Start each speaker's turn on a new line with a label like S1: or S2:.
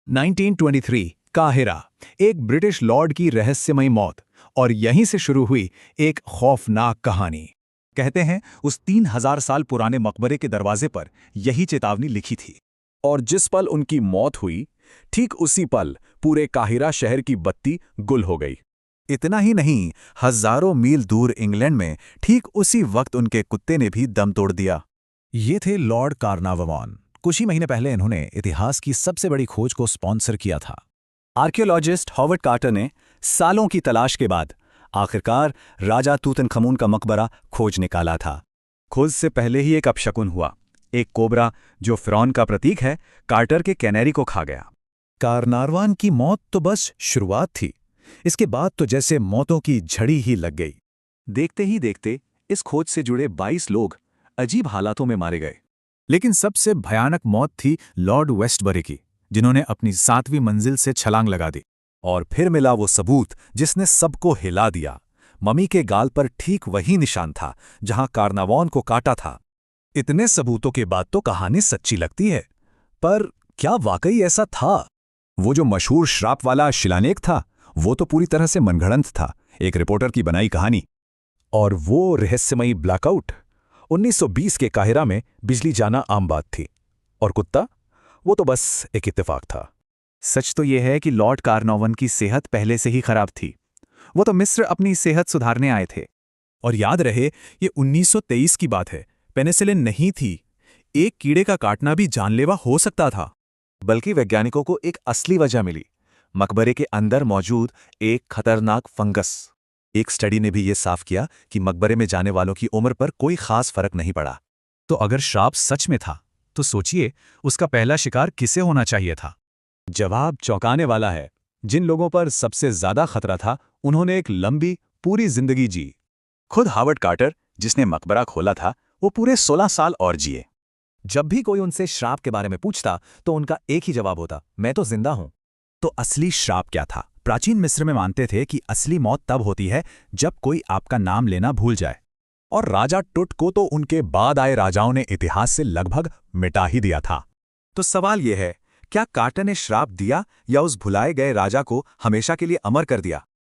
S1: 1923 Cairo, एक British Lord की रहस्यमयी मौत, और यहीं से शुरू हुई एक खौफनाक कहानी।
S2: कहते हैं उस 3000 साल पुराने मकबरे के दरवाजे पर यही चेतावनी लिखी थी। और जिस पल उनकी मौत हुई, ठीक उसी पल पूरे काहिरा शहर की बत्ती गुल हो गई। इतना ही नहीं, हजारों मील दूर इंग्लैंड में ठीक उसी वक्त उनके कुत्ते ने भी दम तोड़ दिया। ये थे लॉर्ड कार्नावान। कुछ ही महीने पहले इन्होंने इतिहास की सबसे बड़ी खोज को स्पॉन्सर किया था। आर्कियोलॉजिस्ट हॉवर्ड कार्टर ने सालों की तलाश के बाद आखिरकार राजा तूतनखमून का मकबरा खोज निकाला था। खोज से पहले ही एक अपशकुन हुआ। एक कोबरा, जो फिरौन का प्रतीक है, कार्टर के कैनेरी को खा गया। कार्नावान की मौत तो बस शुरुआत थी। इसके बाद तो जैसे मौतों की झड़ी ही लग गई। देखते ही देखते इस खोज से जुड़े 22 लोग अजीब हालातों में मारे गए। लेकिन सबसे भयानक मौत थी लॉर्ड वेस्टबरी की, जिन्होंने अपनी 7वीं मंजिल से छलांग लगा दी। और फिर मिला वो सबूत जिसने सबको हिला दिया। मम्मी के गाल पर ठीक वही निशान था जहां कार्नावान को काटा था। इतने सबूतों के बाद तो कहानी सच्ची लगती है, पर क्या वाकई ऐसा था? वो जो मशहूर श्राप वाला शिलालेख था, वो तो पूरी तरह से मनगढ़ंत था, एक रिपोर्टर की बनाई कहानी। और वो रहस्यमयी ब्लैकआउट, 1920 के काहिरा में बिजली जाना आम बात थी। और कुत्ता, वो तो बस एक इत्तेफाक था। सच तो यह है कि लॉर्ड कार्नावान की सेहत पहले से ही खराब थी। वो तो मिस्र अपनी सेहत सुधारने आए थे। और याद रहे, ये 1923 की बात है, पेनिसिलिन नहीं थी। एक कीड़े का काटना भी जानलेवा हो सकता था। बल्कि वैज्ञानिकों को एक असली वजह मिली, मकबरे के अंदर मौजूद एक खतरनाक फंगस। एक स्टडी ने भी ये साफ किया कि मकबरे में जाने वालों की उम्र पर कोई खास फर्क नहीं पड़ा। तो अगर श्राप सच में था, तो सोचिए उसका पहला शिकार किसे होना चाहिए था? जवाब चौंकाने वाला है। जिन लोगों पर सबसे ज्यादा खतरा था, उन्होंने एक लंबी पूरी जिंदगी जी। खुद हॉवर्ड कार्टर, जिसने मकबरा खोला था, वो पूरे 16 साल और जिए। जब भी कोई उनसे श्राप के बारे में पूछता, तो उनका एक ही जवाब होता, मैं तो जिंदा हूं। तो असली श्राप क्या था? प्राचीन मिस्र में मानते थे कि असली मौत तब होती है जब कोई आपका नाम लेना भूल जाए। और राजा टुट को तो उनके बाद आए राजाओं ने इतिहास से लगभग मिटा ही दिया था। तो सवाल यह है, क्या कार्टर ने श्राप दिया या उस भुलाए गए राजा को हमेशा के लिए अमर कर दिया?